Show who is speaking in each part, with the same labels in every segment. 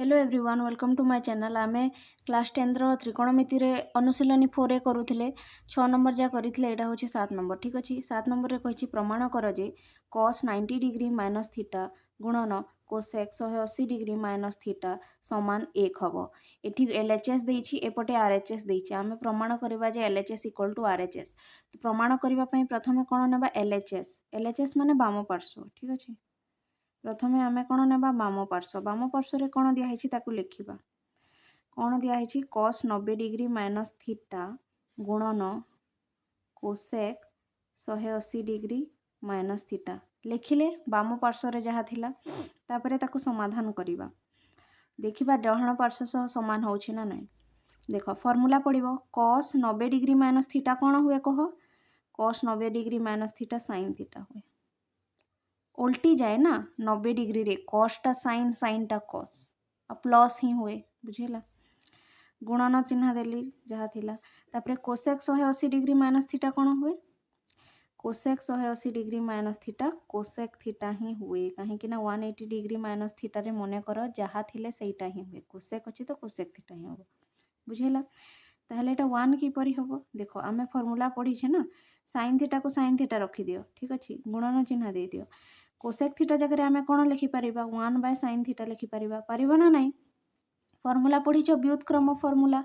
Speaker 1: Hello everyone welcome to my channel आमे class 10 रो त्रिकोणमिति रे अनुशीलनी 4 करूथिले 6 नंबर जा करिथिले एटा होची 7 नंबर ठीक अछि 7 नंबर रे कहिछि प्रमाण कर जे cos 90 डिग्री माइनस थीटा गुणन cosec 180 डिग्री माइनस थीटा समान 1 हबो एठी LHS देछि एपटे RHS देछि आमे प्रमाण करबा जे LHS इक्वल टू RHS प्रमाण करबा पई प्रथमे कोन नेबा LHS माने वाम पार्श्व ठीक अछि प्रथमे आमे कोन नेबा वाम पार्श्व रे कोन दिया हेछि ताकू लिखिबा कोन दिया हेछि cos 90 डिग्री माइनस थीटा गुणन cosec 180 डिग्री माइनस थीटा लिखिले वाम पार्श्व रे जहा थिला तापरे ताकू समाधान करिबा देखिबा डहण पार्श्व सह समान होछि ना नै देखो फार्मूला पड़िबो cos 90 डिग्री माइनस थीटा कोन हुए कह cos 90 degree minus theta sin theta हुए उल्टी जाए ना 90 डिग्री रे cos टा sin टा cos आ प्लस ही हुए बुझिला गुणन चिन्ह देली जहा थिला तापरे cosec 180 डिग्री माइनस थीटा कोन हुए cosec 180 degree minus theta cosec theta ही हुए काहे कि ना 180 डिग्री माइनस थीटा रे मने कर जहा थिले सेटा ही हुए cosec अछि तो cosec थीटा ही हो बुझिला ताहले एटा 1 की परि होबो देखो आमे फार्मूला पढी छे ना sin थीटा को sin थीटा रखि दियो ठीक अछि गुणन चिन्ह दे दियो cosec थीटा जगह रे आमे कोन लिखि परिबा 1/sin थीटा लिखि परिबा ना नहीं फार्मूला पढ़ी व्युत्क्रम formula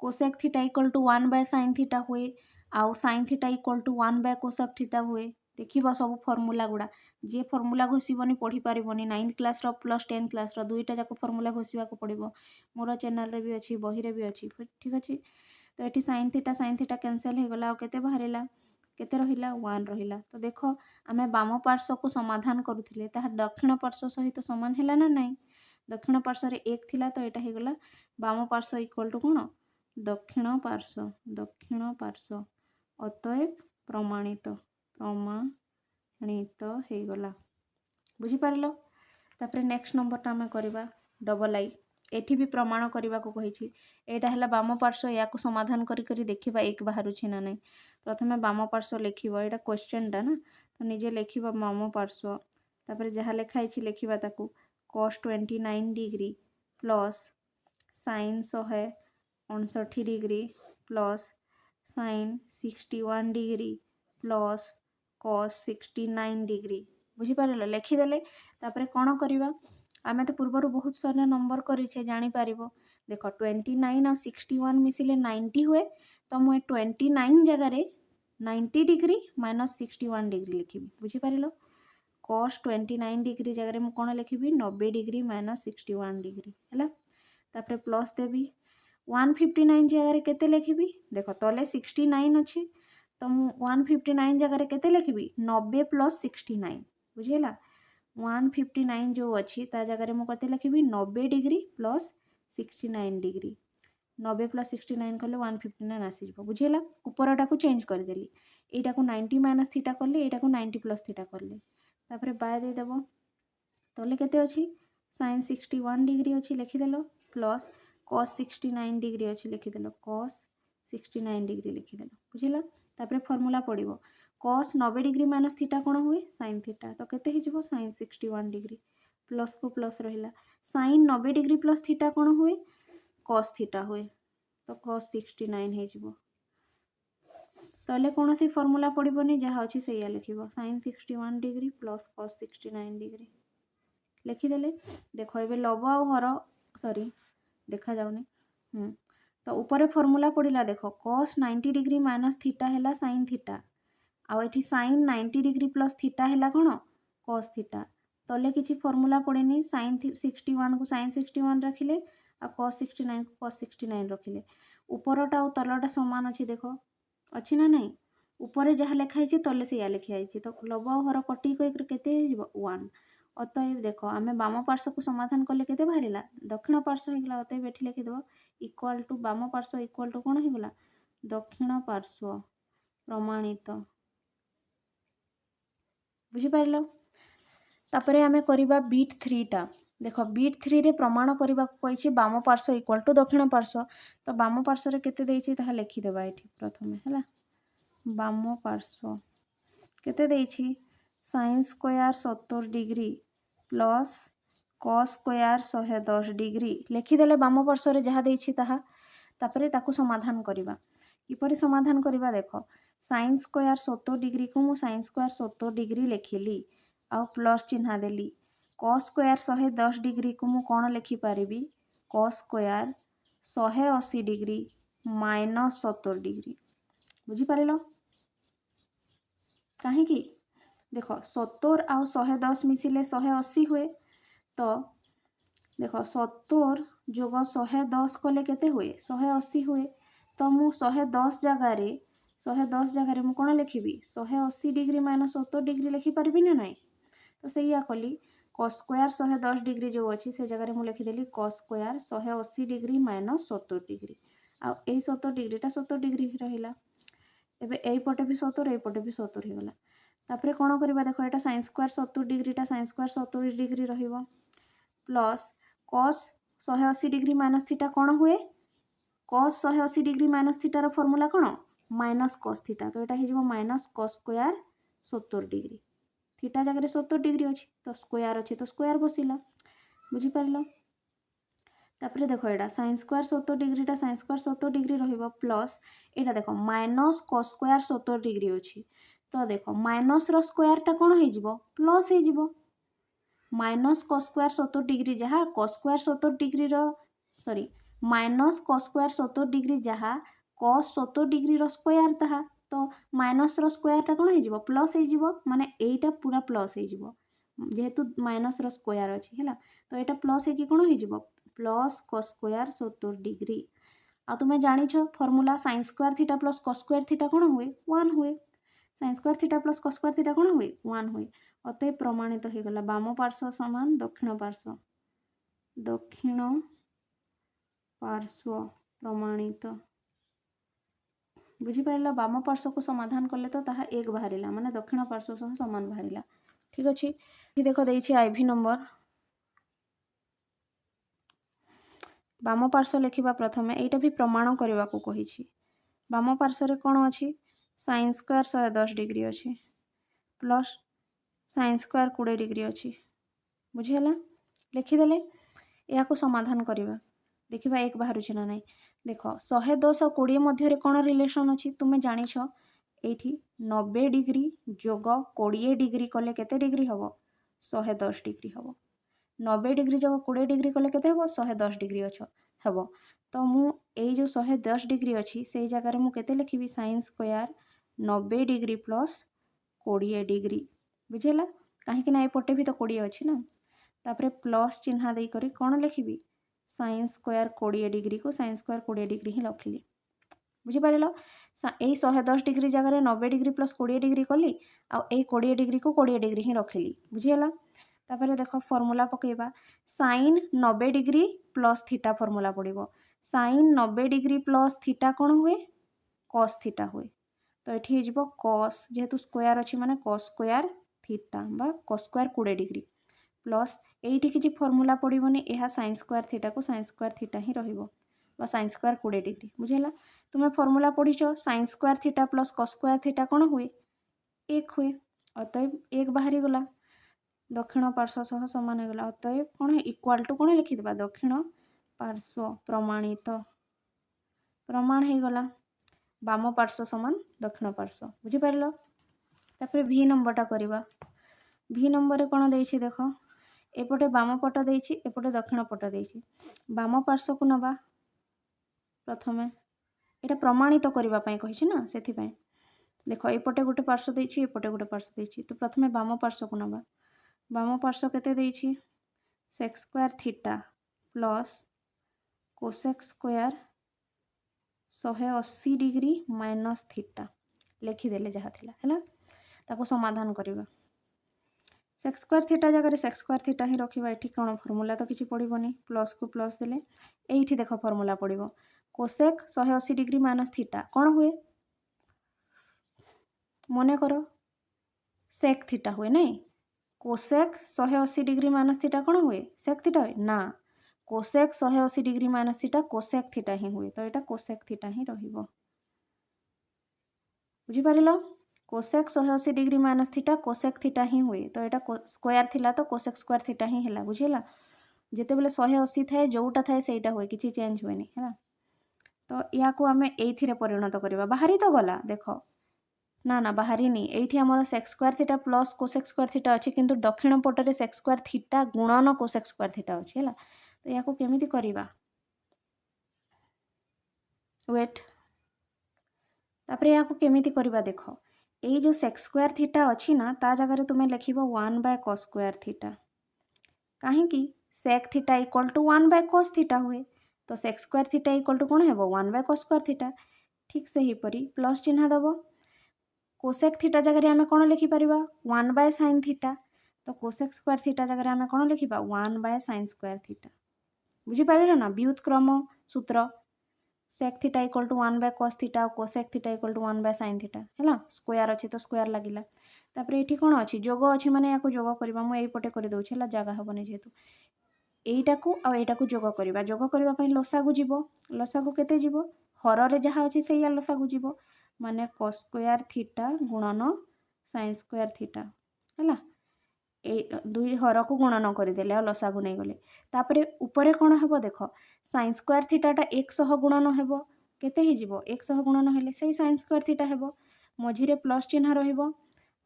Speaker 1: cosec theta equal to 1/sin theta हुए आउ sin theta equal to 1/cosec theta हुए देखिबा सब फार्मूला गुडा जे फार्मूला घोषिबनी पढ़ी परिबनी 9th क्लास रो प्लस 10th क्लास रो दुईटा जाको फार्मूला घोषिबा को पड़िबो मोर चैनल रे भी अछि बही रे भी अछि ठीक अछि तो एठी sin थीटा कैंसिल हे गला केते बाहरिला केते रहिला 1 रहिला तो देखो आमे वाम पार्श्व को समाधान करूथिले ताहा दक्षिण पार्श्व सहित समान हैला ना नहीं दक्षिण पार्श्व रे 1 थिला तो एटा हे गला वाम पार्श्व इक्वल टू कोन दक्षिण पार्श्व अतएव प्रमाणित हे गला बुझी पारिलो तापरे नेक्स्ट नंबर ता आमे करबा डबल आई एठी भी प्रमाण करबा को कहिछि एटा हला वाम पार्श्व या को समाधान करी करी देखिबा एक बाहरु छी ना नहीं प्रथमे वाम पार्श्व लिखिबो एटा क्वेश्चन टा ना तो निजे लिखिबा वाम पार्श्व तापरे जहा लेखा हिछि लिखिबा ताकू cos 29 degree plus sin 159 degree plus sin 61 degree plus cos 69 degree बुझी पारलो लिखि देले तापरे कोन करबा आमे तो पूर्वरु बहुत सारा नंबर करिछे जानि पारिबो देखो 29 और 61 मिसिले 90 हुए तो मु 29 जगह रे 90 डिग्री माइनस 61 डिग्री लिखिबी बुझी पारिलो cos 29 डिग्री जगह रे मु कोन लिखिबी 90 डिग्री माइनस 61 डिग्री हैला तापरे प्लस देबी 159 जगह रे केते लिखिबी देखो तले 69 अछि तो मु 159 जगह रे केते लिखिबी 90 प्लस 69 बुझिला 159 जो अछि ता जगह रे मु कते लिखिबी 90 डिग्री प्लस 69 डिग्री 90 प्लस 69 कले 159 आसी जबो बुझिला ऊपरटा को चेंज कर देली एटा को 90 माइनस थीटा करले एटा को 90 प्लस थीटा करले तापरे बाय दे देबो तले केते अछि sin 61 डिग्री अछि लिखि देलो प्लस cos 69 डिग्री अछि लिखि देलो cos 69 डिग्री लिखि देलो बुझिला तापरे फार्मूला पड़िबो cos 90 डिग्री माइनस थीटा कोन हुए sin थीटा तो केते हि जबो sin 61 डिग्री प्लस को प्लस रहिला sin 90 डिग्री प्लस थीटा कोन हुए cos थीटा हुए तो cos 69 हे जबो तले कौन सी फार्मूला पड़िबनी जहा अछि सेया लिखिबो sin 61 degree plus cos 69 degree लिखिदेले देखो एबे लब आ हर सॉरी देखा जाउनी तो ऊपर फार्मूला पड़िला देखो cos 90 डिग्री माइनस थीटा हैला sin थीटा आ एठी sin 90 डिग्री प्लस थीटा हैला कोन cos थीटा तले किछि फार्मूला पड़ेनी sin 61 को sin 61 रखिले आ cos 69 को cos 69 रखिले ऊपरटा और तलटा समान अछि देखो अछि ना नहीं ऊपर जहा लिखा हिछि तले से या लिखा हिछि तो लब आ हर कटी कई केते हे जिवो 1 अतएव देखो आमे वाम पार्श्व को समाधान करले केते बाहरिला दक्षिण पार्श्व हेगला अतएव एठी लिखि देबो इक्वल टू वाम पार्श्व इक्वल टू कोन हेगला दक्षिण पार्श्व प्रमाणित बुझी पारिलो तापरे आमे करिबा बीट 3 टा देखो बीट 3 रे प्रमाण करबा को कहिछि वाम पार्श्व इक्वल टू दक्षिण पार्श्व तो वाम पार्श्व रे केते देइछि ताहा लिखि देबा एठी प्रथमे हैला वाम पार्श्व केते देइछि sin square 70 degree plus cos square 110 degree लिखिदेले बाम पार्श्व जहाँ देछि ताहा तापरे ताकू समाधान करिबा किपरि समाधान करिबा देख sin स्क्वायर 70 डिग्री को मु sin स्क्वायर 70 डिग्री लिखिली आ प्लस चिन्ह देली cos स्क्वायर 110 डिग्री को मु कोन लिखि पारिबी cos square 180 degree minus 70 degree बुझी पारिलो कहीं की देख 70 आउ 110 मिसिले 180 हुए तो देख 70 जोग 110 कले केते हुए 180 हुए तो मु 110 जगार मु कौन लिखी 180 डिग्री माइनस 70 डिग्री लिखि पारिबी ना नहीं तो सैया कली cos स्क्वायर 110 डिग्री जो अच्छी से जगह मुझे लिखिदेली cos square 180 degree minus 70 degree आ 70 डिग्रीटा 70 डिग्री रहा एबे एई पटे भी 70 एई पटे भी 70 हो गला तापरे कोन करबा देखो एटा sin स्क्वायर 70 डिग्रीटा sin स्क्वायर 70 डिग्री रहिबो plus cos 180 degree minus theta कोन हुए cos 180 डिग्री माइनस थीटार फॉर्मूला कोन माइनस cos थीटा तो एटा हे minus cos square 70 degree theta जगह 70 डिग्री अच्छी तो स्क्वायर अच्छी तो स्क्वायर बसिला बुझी पारिलो तापरे देखो एटा sin स्क्वायर 70 डिग्रीटा sin स्क्वायर 70 डिग्री रहिबो प्लस एटा देखो माइनस cos स्क्वायर 70 डिग्री अच्छी तो देखो माइनस रो स्क्वायरटा कोन हे जिवो प्लस हे जिवो माइनस cos स्क्वायर 70 डिग्री जहाँ cos स्क्वायर 70 डिग्री रो sorry minus cos square 70 degree जहाँ cos 70 डिग्री रो स्क्वायर ताहा तो माइनस रो स्क्वायरटा कोन हे जिवो प्लस हे जिवो माने एटा पूरा प्लस हे जिवो जेहेतु माइनस रो स्क्वायर अछि हैला तो एटा प्लस हे कि कोन हे जिवो प्लस cos स्क्वायर 70 डिग्री आ तुमे जानि छ formula sin square theta plus cos square theta कोन हुए 1 हुए sin square theta plus cos square theta कोन हुए 1 हुए अतः प्रमाणित हो गला बाम पार्श्व समान दक्षिण पार्श्व प्रमाणित बुझी पाइला बाम पार्श्व को समाधान कले तो ताहा 1 बाहरिला माने दक्षिण पार्श्व सह समान बाहरिला ठीक अछि देखो देछि आईवी नंबर बाम पार्श्व लिखिबा प्रथमे एटा भी प्रमाण करबा को कहिछि बाम पार्श्व रे कोन अछि sin स्क्वायर 110 डिग्री अछि प्लस sin स्क्वायर 20 डिग्री अछि बुझी हला लिखिदेले या को समाधान करबा देखिबा एक बाहरु छै ना नहीं देखो 110 और 20 मध्य रे कोन रिलेशन अछि तुमे जानि छ एठी 90 डिग्री जोग 20 डिग्री कले केते डिग्री हबो 110 डिग्री हबो 90 डिग्री जोग 20 डिग्री कले केते हबो 110 डिग्री अछि हबो तो मु एई जो 110 डिग्री अछि सेई जगह रे मु केते लिखिबी sin square 90 degree plus 20 degree बुझेला काहे कि ना ए पटे भी तो 20 अछि ना तापरे प्लस चिन्ह देई करी कोन लिखिबी sin स्क्वायर 20 डिग्री को sin स्क्वायर 20 डिग्री ही रखिली बुझी पारिलो एई 110 डिग्री जगह 90 डिग्री प्लस 20 डिग्री कली आ एई 20 डिग्री को 20 डिग्री ही रखिली बुझीला तापरे देखो फार्मूला पकेबा sin 90 degree plus theta formula पड़िबो sin 90 डिग्री प्लस थीटा कोन हुए cos थीटा हुए तो एठी हिजबो cos जेहेतु स्क्वायर अछि माने cos स्क्वायर थीटा बा cos स्क्वायर 20 डिग्री प्लस एठी किछि फार्मूला पड़िबोनी एहा sin स्क्वायर थीटा को sin स्क्वायर थीटा ही रहिबो बा sin स्क्वायर 20 डिग्री बुझेला तुमे फार्मूला पढिछो sin square theta plus cos square theta कोन हुए 1 हुए अतएव 1 बाहरी गला दक्षिण पार्श्व सह समान हो गला अतएव कोन इक्वल टू कोन लिखि देबा दक्षिण पार्श्व प्रमाणित प्रमाण हे गला बाम पार्श्व समान दक्षिण पार्श्व बुझी पारलो तापर v नंबरटा करबा v नंबर रे कोन देछि देखो एपटे बाम पट देछि एपटे दक्षिण पट देछि बाम पार्श्व को नबा प्रथमे एटा प्रमाणित करबा पई कहिछि ना सेथि पई देखो एपटे गोटे पार्श्व देछि एपटे गोटे पार्श्व देछि तो प्रथमे बाम पार्श्व को नबा बाम पार्श्व केते देछि sec square theta plus cosec square 180 degree minus theta लिखिदेले जहाँ थिला हैला ताको समाधान करबा sec स्क्वायर थीटा जगह sec स्क्वायर थीटा ही रखिबा एठी कोन फार्मूला तो किछि पड़िबोनी प्लस को प्लस देले एठी देखो फार्मूला पड़िबो cosec 180 डिग्री माइनस थीटा कोन हुए मने करो sec थीटा हुए नहीं cosec 180 डिग्री माइनस थीटा कोन हुए sec थीटा हुए ना cosec 180 degree minus theta cosec theta ही हुए तो एटा cosec थीटा ही रहिबो बुझी पारिलो cosec 180 degree minus theta cosec theta ही हुए तो एटा स्क्वायर थिला तो cosec स्क्वायर थीटा ही हैला बुझिला ଯେତେବେଳେ 180 ଥାଏ जोटा थाए सेटा हुए किसी चेंज हुए है। तो या को आम ये परिणत करवा बाहरी तो गला देख ना ना बाहरी नहीं ये आमर sex square theta plus cosec square theta अच्छी किंतु दक्षिण पटरे सेक्स स्क्वायर थीटा गुणन कोसेक स्क्वायर थीटा अच्छी है। तो या को केमिति करवा वेट तापर या को केमिति करवा देख ये जो सेक्स स्क्वायर थीटा अच्छी ना ता जगह तुम्हें लिख 1/cos स्क्वायर थीटा कहीं sec theta equal to 1/cos theta हुए तो sec square theta equal to कौन है 1/cos स्क्वायर थीटा। ठीक से ही परी प्लस चिन्ह दब कोसेक थीटा जगह आम कौन लिखिपर 1/sin थीटा तो कोसेक स्क्वायर थीटा जगह आम कौन लिखा 1/sin स्क्वायर थीटा बुझीपारे ना व्युत्क्रम सूत्र sec theta equal to 1/cos theta और cosec theta equal to 1/sin theta है स्क्वायर अच्छी तो स्क्वायर लगिला तापर ये कौन अच्छी जोग अच्छी माने या जोग करवा मुझे पटे कर दूसरी है जगह हेनी जेहेतु यहीटा को आईटा को जोग करवा जोग करने लसागु जीव लसागु केते जीव हर जहाँ अच्छी से लसागु जीव माने cos स्क्वायर थीटा गुणन sin स्क्वायर थीटा है दुई हर को गुणन करदे लसागु नहीं गले तापरे ऊपर कौन हम देख sin स्क्वायर थीटाटा 100 गुणन हेब केते ही जीवो 100 गुणन हेले सही sin स्क्वायर थीटा हेब मझिरे प्लस चिन्ह रहिबो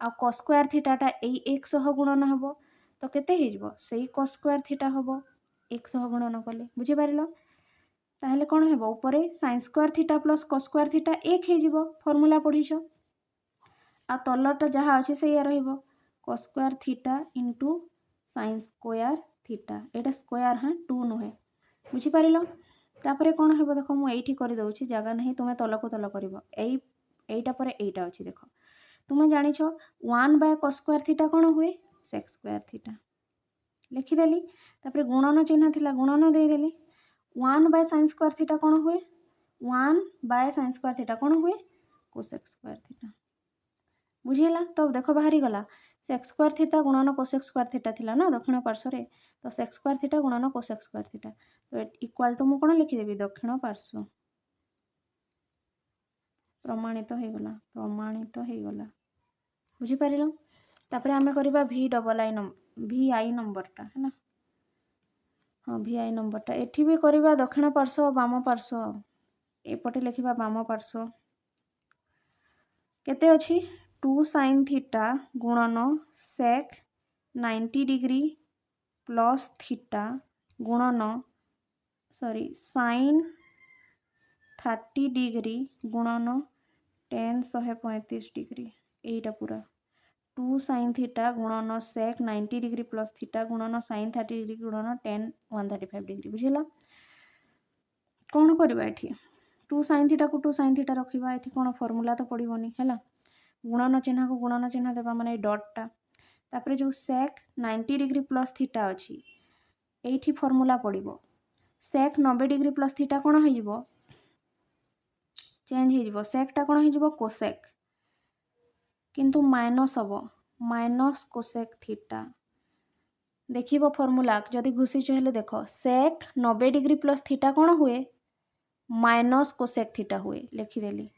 Speaker 1: आ cos स्क्वायर थीटाटा 100 गुणन हेब तो केते ही जीवो सही cos स्क्वायर थीटा हेब 100 गुणन कले बुझी पारिलो ताहले कौन हेब ऊपर sin square theta plus cos square theta 1 हो जीवो फॉर्मूला पढ़ीछ आ तलटा जहाँ अच्छे से रहिबो cos square theta into sin square theta एटा स्क्वायर हाँ 2 नुहे बुझीपार तापर कौन हम देख मुझे करदे जगह नहीं तुम्हें तल को तल कर यहीटा पर यहीटा अच्छी देख तुम्हें जान 1/cos स्क्वायर थीटा कौन हुए सेक्स स्क्वायर थीटा लिखिदेली तापर गुणन चिन्ह थिला गुणन देदेली 1/sin स्क्वायर थीटा कौन हुए 1/sin स्क्वायर थीटा कौन हुए कोसेक स्क्वायर थीटा बुझीला तो देख बाहरी गला सेक्स स्क्वायर थीटा गुणन कोसेक स्क्वायर थीटा थिला ना दक्षिण पार्श्व तो सेक्स स्क्वायर थीटा गुणन कोसेक स्क्वायर थीटा तो इक्वाल टू मु कौन लिखिदेवी दक्षिण पार्श्व प्रमाणित हो गला बुझीपार तापर आम करवा वी आई नंबरटा है ना हाँ वी आई नंबरटा एठी भी करवा दक्षिण पार्श्व बाम पार्श्व एपटे लिखा बाम पार्श्व केते अच्छी 2 sin थीटा गुणन सेक 90 डिग्री प्लस थीटा गुणन sin 30 डिग्री गुणन tan 135 डिग्री यहीटा पूरा 2 sin थीटा गुणन सेक 90 डिग्री प्लस थीटा गुणन sin 30 डिग्री गुणन tan 135 डिग्री बुझीला कौन करवा ये 2 sin थीटा को 2 sin थीटा रखा ये कौन फॉर्मूला तो पड़ोनी है गुणन चिन्ह को गुणन चिन्ह देवा माने डॉटटा तापर जो सेक 90 डिग्री प्लस थीटा अच्छी यही फॉर्मूला पड़ो सेक 90 डिग्री प्लस थीटा कौन हो चेंज हो सेकटा कौन हो कोसेक किंतु माइनस हम माइनस कोसेक थीटा देखिबो फॉर्मूला जदि घुसीच हेले देख सेक 90 डिग्री प्लस थीटा कौन हुए माइनस कोसेक थीटा हुए लिखिदेली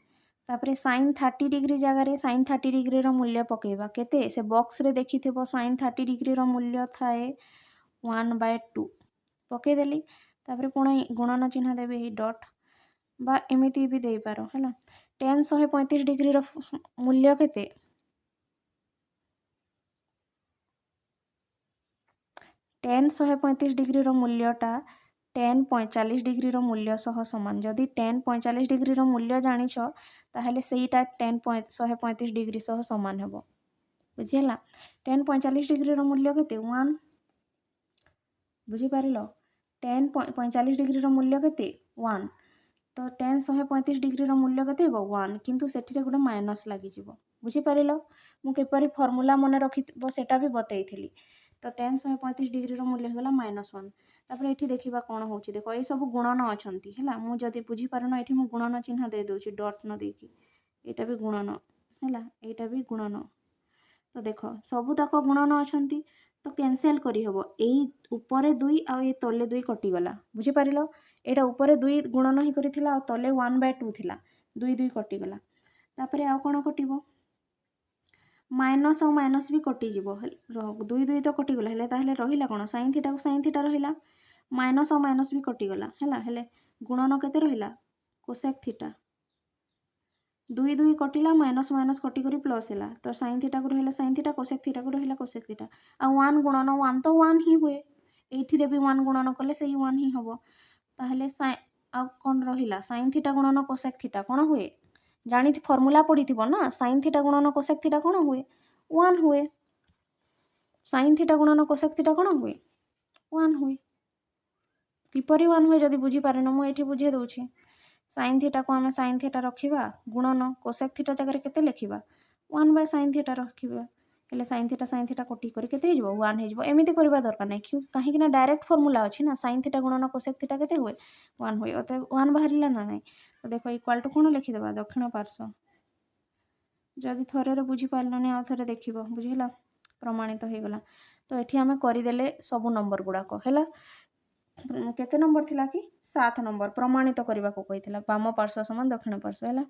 Speaker 1: तापर sin 30 डिग्री जगह sin 30 डिग्री मूल्य पकेबा केते से बॉक्स रे देखि थेबो sin 30 डिग्री मूल्य थाए 1/2 पकेदेली तापर पुणी गुणन चिन्ह देबे डॉट बा एमिति भी दे पारो है tan 135 डिग्री मूल्य केते tan 135 डिग्री मूल्यटा tan 45 डिग्री मूल्य सह समान जदि tan 45 डिग्री मूल्य जानिछ ताहले सेटा tan 135 डिग्री सह समान हेबो बुझिला tan 45 डिग्री मूल्य केते 1 बुझी पारिलो tan 45 डिग्री मूल्य केते 1 तो tan 135 डिग्री मूल्य केते हेबो 1 किंतु सेठी गोटे माइनस लागि जिवो बुझी पारिलो मु केपरि फॉर्मूला मन रखिबो सेटा भी बतैथिली तो tan 135 डिग्री मूल्य होगा -1 तापर ये देखा कौन हो देख ये सब गुणन अच्छा है मुझे बुझीपारन ये मुझे गुणन चिन्ह दे दूसरी डॉट न देकी यहाँ भी गुणन है यहाँ भी गुणन तो देख सबूतक गुणन अच्छा तो कैंसल करहब यही ऊपर 2 आ तले 2 कटिगला बुझीपार यहाँ ऊपर 2 गुणन ही करथिला तले 1/2 थिला 2 2 कटिगला तापर आउ कौन कटिबो माइनस और माइनस भी कटिज 2 2 तो कटिगला रहा कौन sin थीटा को sin थीटा रहा माइनस और माइनस भी कटिगला है गुणन केते रहिला कोसेक थीटा 2 2 कटिला माइनस माइनस कटिक प्लस है तो साइन थीटा को रहा साइन थीटा कोसेक थीटा को रहा कोसेक थीटा आ 1 गुणन 1 तो 1 ही हुए ये भी 1 गुणन कले से 1 ही हम ताहले आ कौन रहा साइन थीटा गुणन कोसेक थीटा कौन हुए जानी फर्मूला पढ़ी ना साइन थीटा गुणन कोसेक थीटा कौन हुए 1 हुए साइन थीटा गुणन कोसेक थीटा कौन हुए 1 हुए किपरि 1 हुए जदि बुझी पारे न मुझे बुझे दूची साइन थीटा को आम साइन थीटा रखा गुणन कोसेक थीटा जगह केते लिखा 1 बाय साइन थीटा रखा हेले साइन थीटा कटी कर केते हो 1 हो एमती करवा दरकार ना कहीं डायरेक्ट फर्मूला अच्छी ना साइन थीटा गुणन कोसेक थीटा केते हुए 1 हुए अत 1 बाहर ना ना तो देख इक्वाल टू कौन लिखिदेवा दक्षिण पार्श्व जदि थरे बुझीपारे आउ थे देख बुझेगा प्रमाणित हो गला तो ये आम करदे सबू नंबर गुड़ाक है केते नंबर थिला कि 7 नंबर प्रमाणित करने को कही बाम पार्श्व समान दक्षिण पार्श्व है।